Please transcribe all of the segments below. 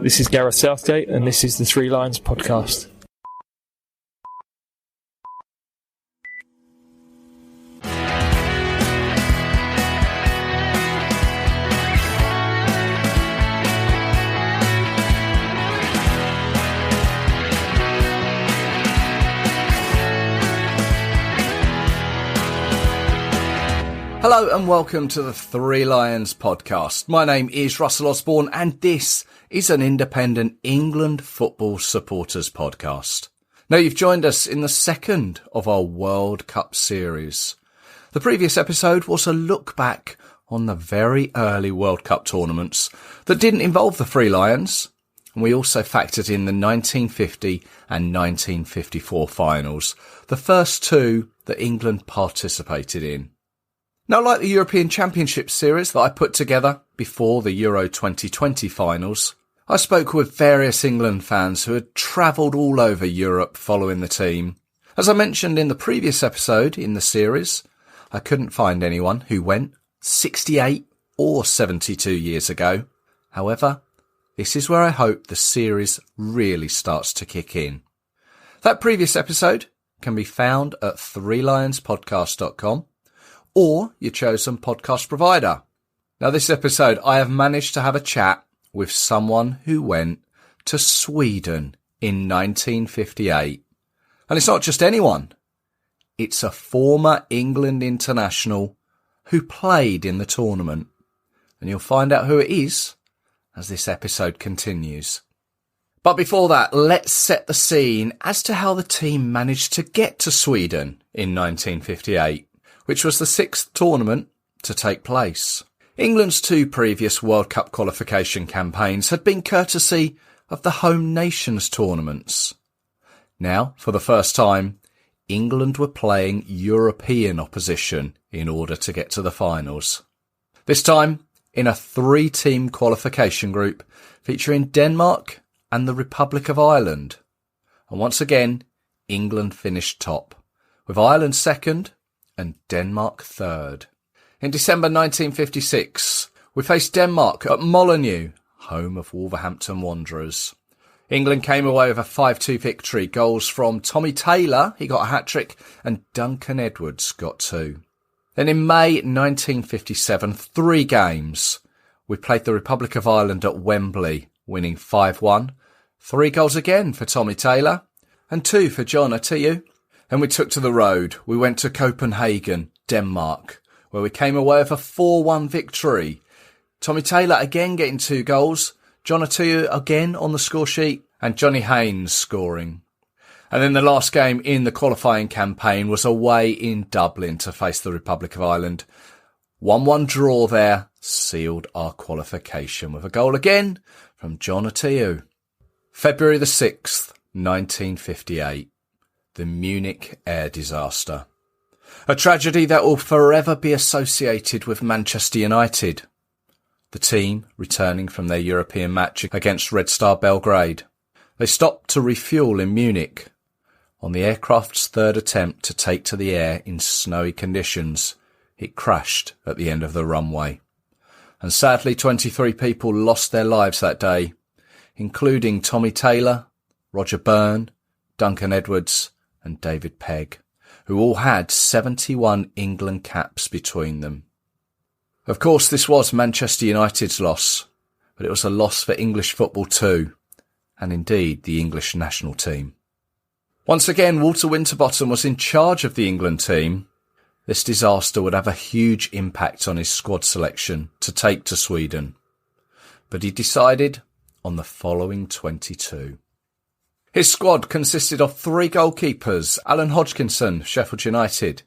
This is Gareth Southgate, and this is the Three Lions podcast. Hello and welcome to the Three Lions podcast. My name is Russell Osborne and this is an independent England football supporters podcast. Now, you've joined us in the second of our World Cup series. The previous episode was a look back on the very early World Cup tournaments that didn't involve the Three Lions, and we also factored in the 1950 and 1954 finals, the first two that England participated in. Now, like the European Championship series that I put together before the Euro 2020 finals, I spoke with various England fans who had travelled all over Europe following the team. As I mentioned in the previous episode in the series, I couldn't find anyone who went 68 or 72 years ago. However, this is where I hope the series really starts to kick in. That previous episode can be found at threelionspodcast.com. or your chosen podcast provider. Now, this episode, I have managed to have a chat with someone who went to Sweden in 1958. And it's not just anyone. It's a former England international who played in the tournament. And you'll find out who it is as this episode continues. But before that, let's set the scene as to how the team managed to get to Sweden in 1958. Which was the sixth tournament to take place. England's two previous World Cup qualification campaigns had been courtesy of the home nations tournaments. Now, for the first time, England were playing European opposition in order to get to the finals. This time, in a three-team qualification group featuring Denmark and the Republic of Ireland. And once again, England finished top, with Ireland second and Denmark third. In December 1956, we faced Denmark at Molineux, home of Wolverhampton Wanderers. England came away with a 5-2 victory. Goals from Tommy Taylor, he got a hat-trick, and Duncan Edwards got 2. Then in May 1957, 3 games. We played the Republic of Ireland at Wembley, winning 5-1. 3 goals again for Tommy Taylor, and 2 for John Atiyu. And we took to the road. We went to Copenhagen, Denmark, where we came away with a 4-1 victory. Tommy Taylor again getting 2 goals, John Atiyu again on the score sheet, and Johnny Haynes scoring. And then the last game in the qualifying campaign was away in Dublin to face the Republic of Ireland. 1-1 draw there sealed our qualification with a goal again from John Atiyu. February the 6th, 1958. The Munich air disaster. A tragedy that will forever be associated with Manchester United. The team returning from their European match against Red Star Belgrade. They stopped to refuel in Munich. On the aircraft's third attempt to take to the air in snowy conditions, it crashed at the end of the runway. And sadly, 23 people lost their lives that day, including Tommy Taylor, Roger Byrne, Duncan Edwards, and David Pegg, who all had 71 England caps between them. Of course, this was Manchester United's loss, but it was a loss for English football too, and indeed the English national team. Once again, Walter Winterbottom was in charge of the England team. This disaster would have a huge impact on his squad selection to take to Sweden, but he decided on the following 22. His squad consisted of 3 goalkeepers: Alan Hodgkinson, Sheffield United,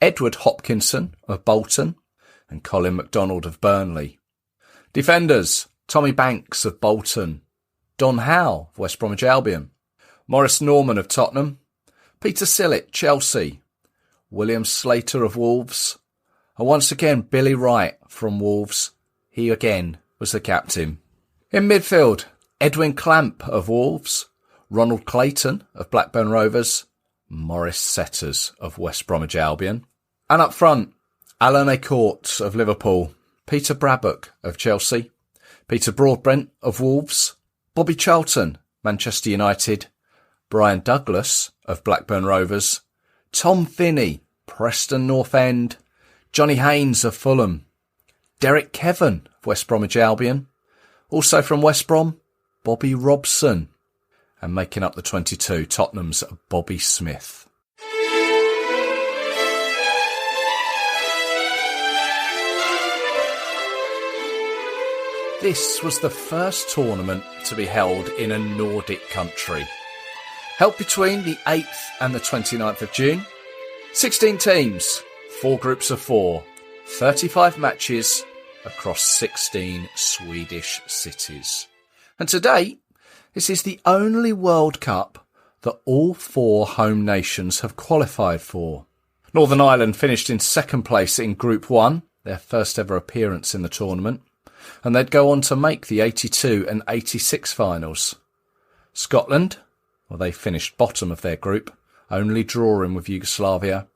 Edward Hopkinson of Bolton, and Colin MacDonald of Burnley. Defenders: Tommy Banks of Bolton, Don Howe of West Bromwich Albion, Maurice Norman of Tottenham, Peter Sillett, Chelsea, William Slater of Wolves, and once again Billy Wright from Wolves. He again was the captain. In midfield, Edwin Clamp of Wolves, Ronald Clayton of Blackburn Rovers, Maurice Setters of West Bromwich Albion. And up front, Alan Acorte of Liverpool, Peter Brabbock of Chelsea, Peter Broadbent of Wolves, Bobby Charlton, Manchester United, Bryan Douglas of Blackburn Rovers, Tom Finney, Preston North End, Johnny Haynes of Fulham, Derek Kevin of West Bromwich Albion, also from West Brom, Bobby Robson, and making up the 22, Tottenham's Bobby Smith. This was the first tournament to be held in a Nordic country. Held between the 8th and the 29th of June. 16 teams, 4 groups of 4, 35 matches across 16 Swedish cities. And to date, this is the only World Cup that all 4 home nations have qualified for. Northern Ireland finished in second place in Group 1, their first ever appearance in the tournament, and they'd go on to make the 82 and 86 finals. Scotland, well, they finished bottom of their group, only drawing with Yugoslavia.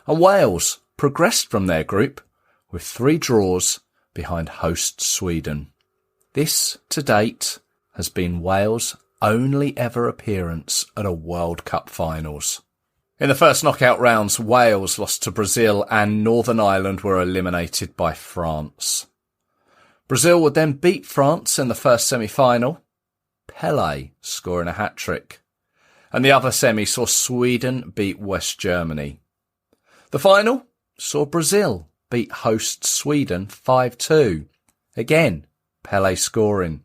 And Wales progressed from their group with 3 draws behind host Sweden. This, to date, has been Wales' only ever appearance at a World Cup finals. In the first knockout rounds, Wales lost to Brazil and Northern Ireland were eliminated by France. Brazil would then beat France in the first semi-final, Pelé scoring a hat-trick. And the other semi saw Sweden beat West Germany. The final saw Brazil beat host Sweden 5-2. Again, Pelé scoring.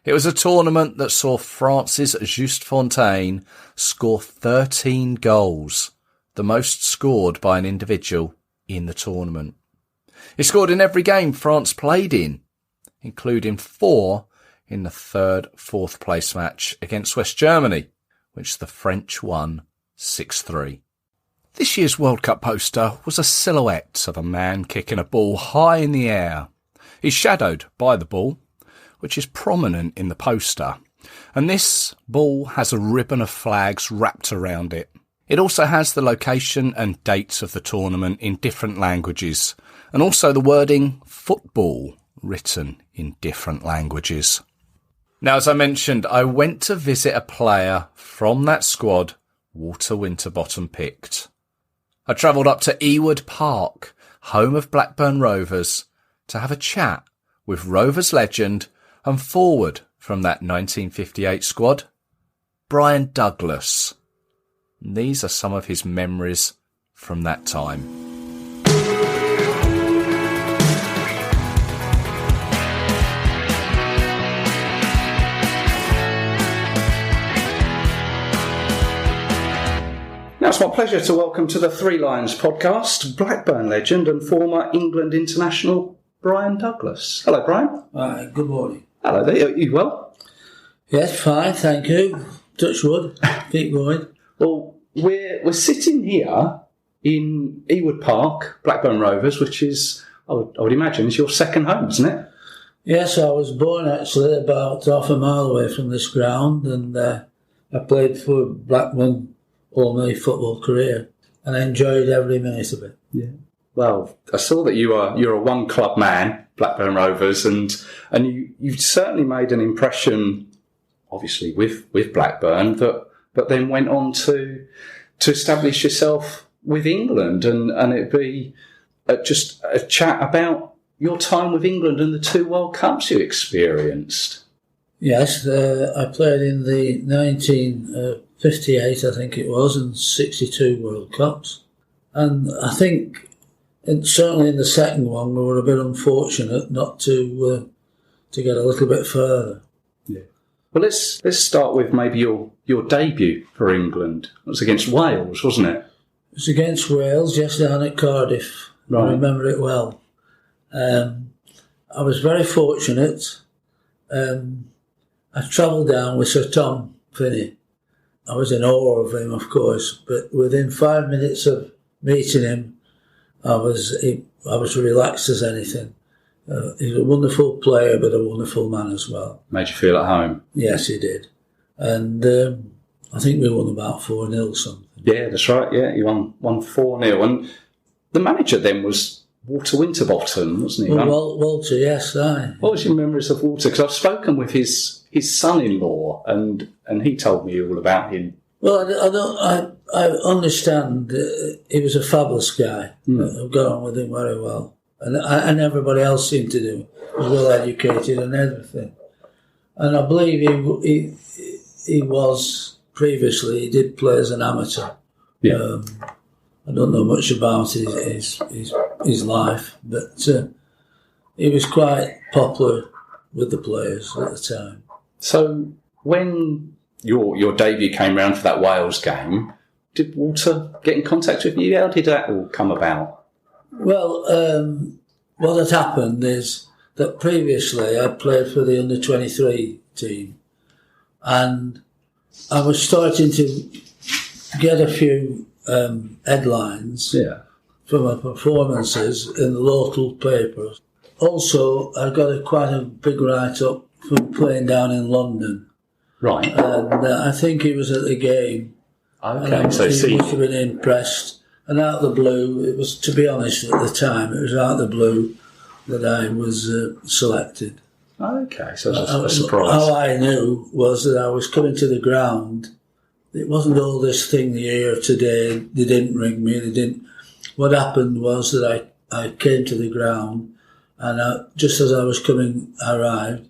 It was a tournament that saw France's Just Fontaine score 13 goals, the most scored by an individual in the tournament. He scored in every game France played in, including 4 in the 3rd, 4th place match against West Germany, which the French won 6-3. This year's World Cup poster was a silhouette of a man kicking a ball high in the air. He's shadowed by the ball, which is prominent in the poster, and this ball has a ribbon of flags wrapped around it. It also has the location and dates of the tournament in different languages, and also the wording football written in different languages. Now, as I mentioned, I went to visit a player from that squad Walter Winterbottom picked. I travelled up to Ewood Park, home of Blackburn Rovers, to have a chat with Rovers legend and forward from that 1958 squad, Bryan Douglas. And these are some of his memories from that time. Now it's my pleasure to welcome to the Three Lions podcast, Blackburn legend and former England international, Bryan Douglas. Hello, Bryan. Good morning. Hello there. Are you well? Yes, fine, thank you. Touch wood. Keep going. Well, we're sitting here in Ewood Park, Blackburn Rovers, which is, I would imagine, is your second home, isn't it? Yes, I was born actually about half a mile away from this ground, and I played for Blackburn all my football career, and I enjoyed every minute of it. Yeah. Well, I saw that you're a one club man, Blackburn Rovers, and you've certainly made an impression, obviously with Blackburn, but then went on to establish yourself with England, and it'd be just a chat about your time with England and the 2 World Cups you experienced. Yes, I played in the 1958, I think it was, and 62 World Cups, and I think certainly in the second one we were a bit unfortunate not to get a little bit further. Yeah. Well, let's start with maybe your debut for England. It was against Wales, wasn't it? It was against Wales, just down at Cardiff. Right. I remember it well. I was very fortunate. I travelled down with Sir Tom Finney. I was in awe of him, of course, but within 5 minutes of meeting him, I was relaxed as anything. He's a wonderful player, but a wonderful man as well. Made you feel at home? Yes, he did. And I think we won about 4-0 something. Yeah, that's right. Yeah, you won 4-0. And the manager then was Walter Winterbottom, wasn't he? Well, Walter, yes, aye. What was your memories of Walter? Because I've spoken with his his son-in-law, and he told me all about him. Well, I understand he was a fabulous guy. I've got on with him very well. And everybody else seemed to do. He was well educated and everything. And I believe he was previously, he did play as an amateur. Yeah. I don't know much about his life, but he was quite popular with the players at the time. So when your debut came round for that Wales game, did Walter get in contact with you? How did that all come about? Well, what had happened is that previously I played for the under-23 team, and I was starting to get a few headlines from my performances in the local papers. Also, I got quite a big write-up from playing down in London. Right. And I think he was at the game. Okay, so he must have been impressed. And out of the blue, it was, to be honest, at the time, it was out of the blue that I was selected. Okay, so that's a surprise. How I knew was that I was coming to the ground. It wasn't all this thing you hear today. They didn't ring me. They didn't. What happened was that I came to the ground, and just as I was coming, I arrived.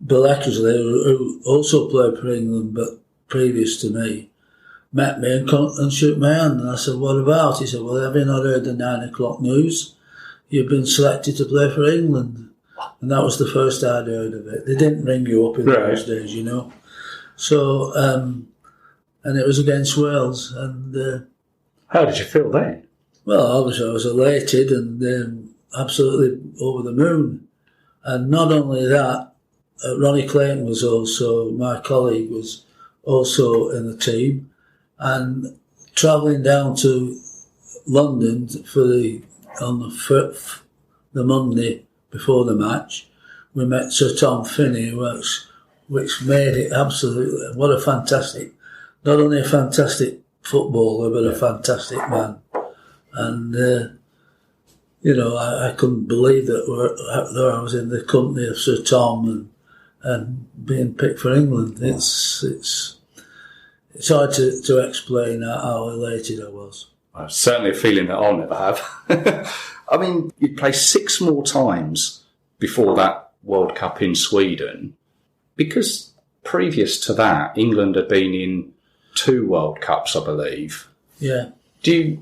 Bill Eckersley, who also played for England, but previous to me, met me and shook my hand. And I said, "What about?" He said, "Well, have you not heard the 9 o'clock news? You've been selected to play for England." And that was the first I'd heard of it. They didn't ring you up in those days, you know. So, and it was against Wales. And how did you feel then? Well, obviously I was elated and absolutely over the moon. And not only that, Ronnie Clayton was also, my colleague, was also in the team. And travelling down to London on the Monday before the match, we met Sir Tom Finney, which made it absolutely, what a fantastic, not only a fantastic footballer, but a fantastic man. And, I couldn't believe that I was in the company of Sir Tom and being picked for England. It's hard to explain how elated I was. Well, certainly a feeling that I'll never have. I mean, you played 6 more times before that World Cup in Sweden. Because previous to that, England had been in 2 World Cups, I believe. Yeah.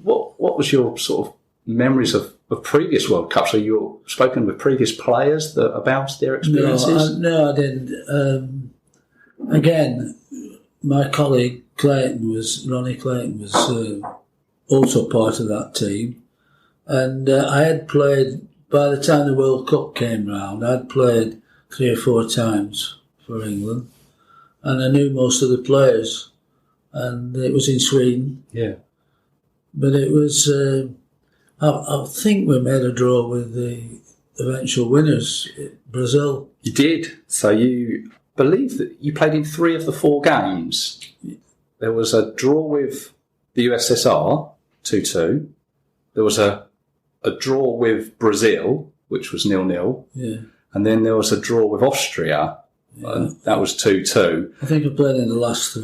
What was your sort of memories of previous World Cups? Have you spoken with previous players about their experiences? No, I didn't. Again, my colleague Ronnie Clayton was also part of that team. And I had played, by the time the World Cup came round, I'd played 3 or 4 times for England. And I knew most of the players. And it was in Sweden. Yeah. But it was, I think we made a draw with the eventual winners, Brazil. You did. So you believe that you played in 3 of the 4 games. There was a draw with the USSR, 2-2. There was a draw with Brazil, which was 0-0. Yeah. And then there was a draw with Austria, and that was 2-2. I think I played in the last 3.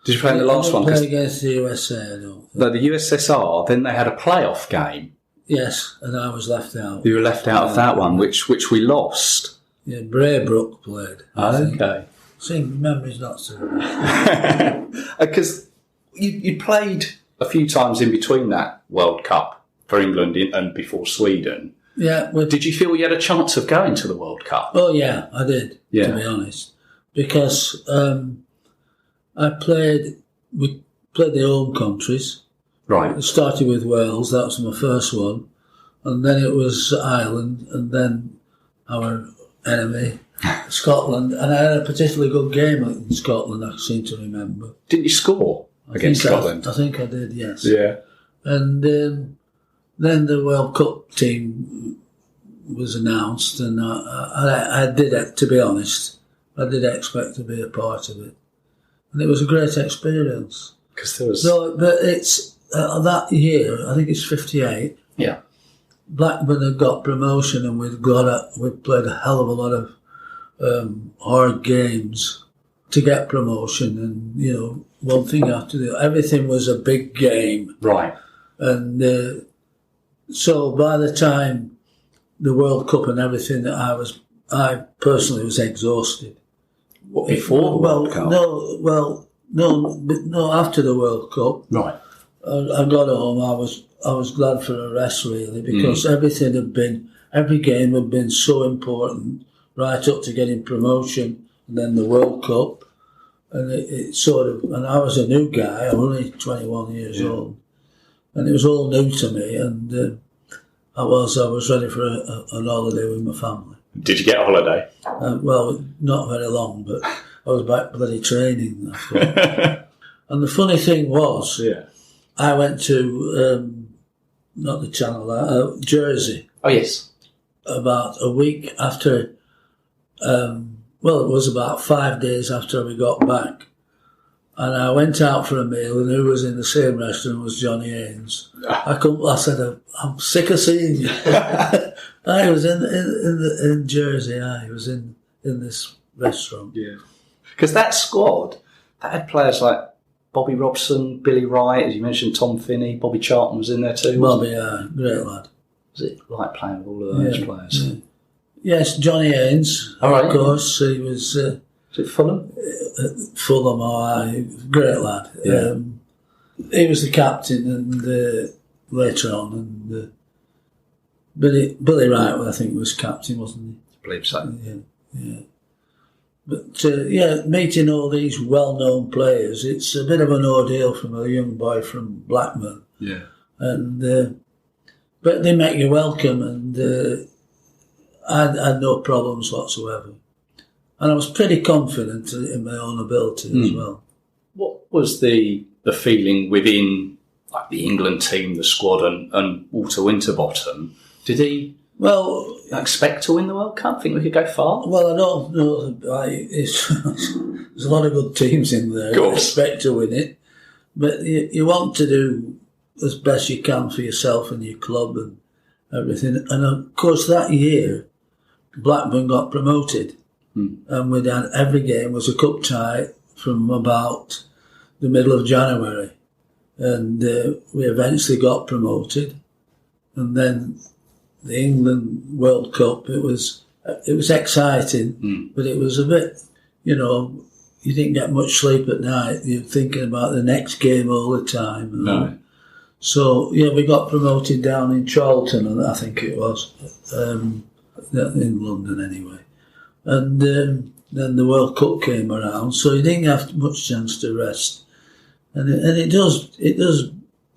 Did you play in the last one? I played against the USA, No, the USSR, then they had a playoff game. Yes, and I was left out. You were left out of that one, which we lost. Yeah, Braybrook played. Okay. See, memory's not so good. Because you played a few times in between that World Cup for England and before Sweden. Yeah. Did you feel you had a chance of going to the World Cup? Oh, yeah, I did, to be honest. Because we played the home countries. Right. It started with Wales, that was my first one. And then it was Ireland, and then our enemy, Scotland. And I had a particularly good game in Scotland, I seem to remember. Didn't you score against Scotland? I think I did, yes. Yeah. And then the World Cup team was announced, and I did, to be honest, I did expect to be a part of it. And it was a great experience. Because there was... No, but it's, that year, I think it's 58. Yeah. Blackburn had got promotion, and we'd played a hell of a lot of hard games to get promotion, and one thing after the other. Everything was a big game, Right. and so by the time the World Cup and everything, I personally was exhausted. What, before the World Cup? No, after the World Cup. Right. I got home. I was glad for a rest, really, because every game had been so important, right up to getting promotion, and then the World Cup, and it sort of. And I was a new guy. I'm only 21 years old, and it was all new to me. And I was ready for an holiday with my family. Did you get a holiday? Well, not very long, but I was back bloody training. I thought. And the funny thing was, I went to, not the Channel, Jersey. Oh, yes. About a week after, it was about 5 days after we got back. And I went out for a meal, and who was in the same restaurant was Johnny Haynes. I said, I'm sick of seeing you. I was in Jersey. I was in this restaurant. Yeah. Because that squad, that had players like Bobby Robson, Billy Wright, as you mentioned, Tom Finney, Bobby Charlton was in there too. Bobby, great lad. Was it like playing with all of those players? Yeah. Yes, Johnny Haynes, of course. He was... was it Fulham? Fulham, great lad. Yeah. He was the captain, and later on, and Billy Wright, I think, was captain, wasn't he? I believe so. Yeah. But meeting all these well-known players, it's a bit of an ordeal from a young boy from Blackburn. Yeah. And but they make you welcome, and I had no problems whatsoever. And I was pretty confident in my own ability as well. What was the feeling within like the England team, the squad, and Walter Winterbottom? Did he expect to win the World Cup? Think we could go far? Well, I don't know. There's a lot of good teams in there. You expect to win it, but you want to do as best you can for yourself and your club and everything. And of course, that year, Blackburn got promoted. And we'd had every game was a cup tie from about the middle of January, and we eventually got promoted. And then the England World Cup, it was exciting, but it was a bit, you didn't get much sleep at night. You're thinking about the next game all the time. No. So we got promoted down in Charlton, I think it was, in London anyway. And then the World Cup came around, so you didn't have much chance to rest. And it does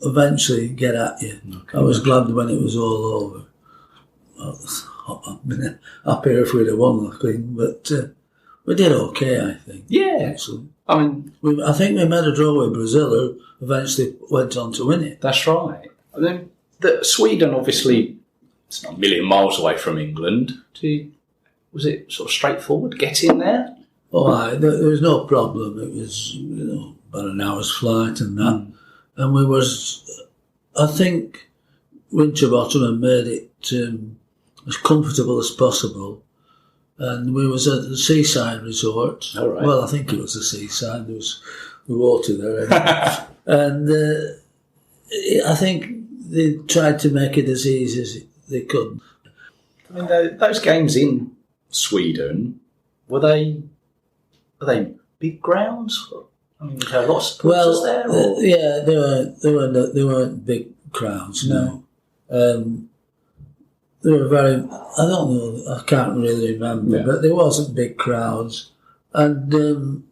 eventually get at you. Okay. I was glad when it was all over. I've been happier if we'd have won, I think, but we did okay, I think. Yeah. Excellent. I mean, I think we made a draw with Brazil, who eventually went on to win it. That's right. And then Sweden, obviously, it's not a million miles away from England. Was it sort of straightforward getting there? Oh, there was no problem. It was, about an hour's flight and that. And I think Winterbottom had made it as comfortable as possible. And we was at the seaside resort. All right. Well, I think it was a seaside. There was the water there. Anyway. And I think they tried to make it as easy as they could. I mean, those games in Sweden, were they big grounds? I mean, were there lots of supporters there? Or? Yeah, they weren't big crowds. No, they were very. I don't know. I can't really remember, but there wasn't big crowds, and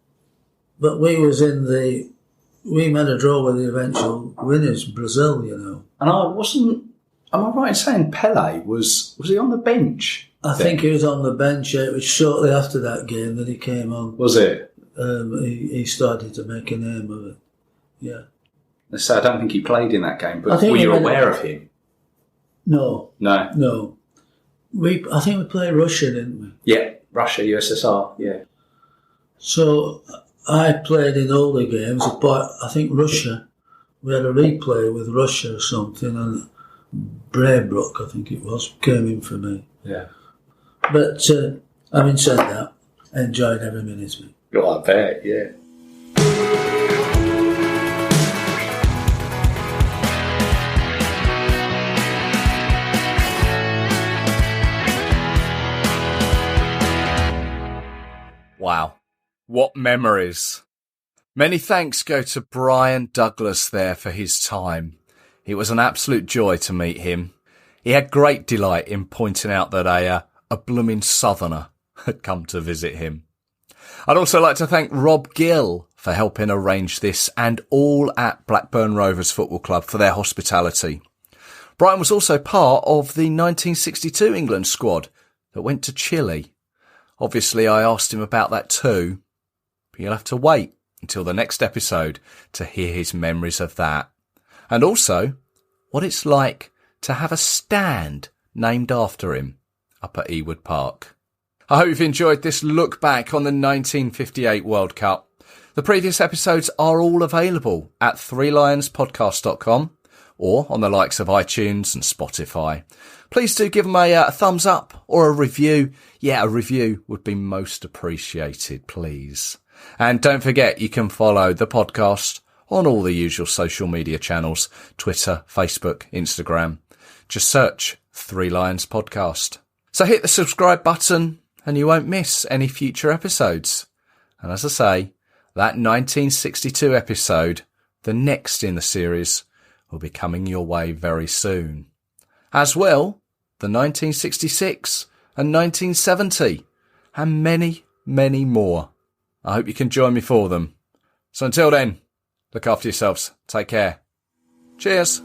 but we was in the. We made a draw with the eventual winners, Brazil. And I wasn't. Am I right in saying Pele was he on the bench? I think he was on the bench. It was shortly after that game that he came on. Was it? He started to make a name of it. Yeah. So I don't think he played in that game, but were you aware of him? No. No. I think we played Russia, didn't we? Yeah, Russia, USSR, yeah. So I played in all the games, but I think Russia, we had a replay with Russia or something, and Braybrook, I think it was, came in for me. Yeah. But having said that, enjoyed every minute of it. Oh, I bet, yeah. Wow, what memories. Many thanks go to Bryan Douglas there for his time. It was an absolute joy to meet him. He had great delight in pointing out that a blooming southerner had come to visit him. I'd also like to thank Rob Gill for helping arrange this, and all at Blackburn Rovers Football Club for their hospitality. Bryan was also part of the 1962 England squad that went to Chile. Obviously, I asked him about that too, but you'll have to wait until the next episode to hear his memories of that. And also, what it's like to have a stand named after him up at Ewood Park. I hope you've enjoyed this look back on the 1958 World Cup. The previous episodes are all available at threelionspodcast.com or on the likes of iTunes and Spotify. Please do give them a thumbs up or a review. Yeah, a review would be most appreciated, please. And don't forget, you can follow the podcast on all the usual social media channels, Twitter, Facebook, Instagram. Just search 3 Lions Podcast. So hit the subscribe button and you won't miss any future episodes. And as I say, that 1962 episode, the next in the series, will be coming your way very soon. As well, the 1966 and 1970, and many, many more. I hope you can join me for them. So until then, look after yourselves. Take care. Cheers.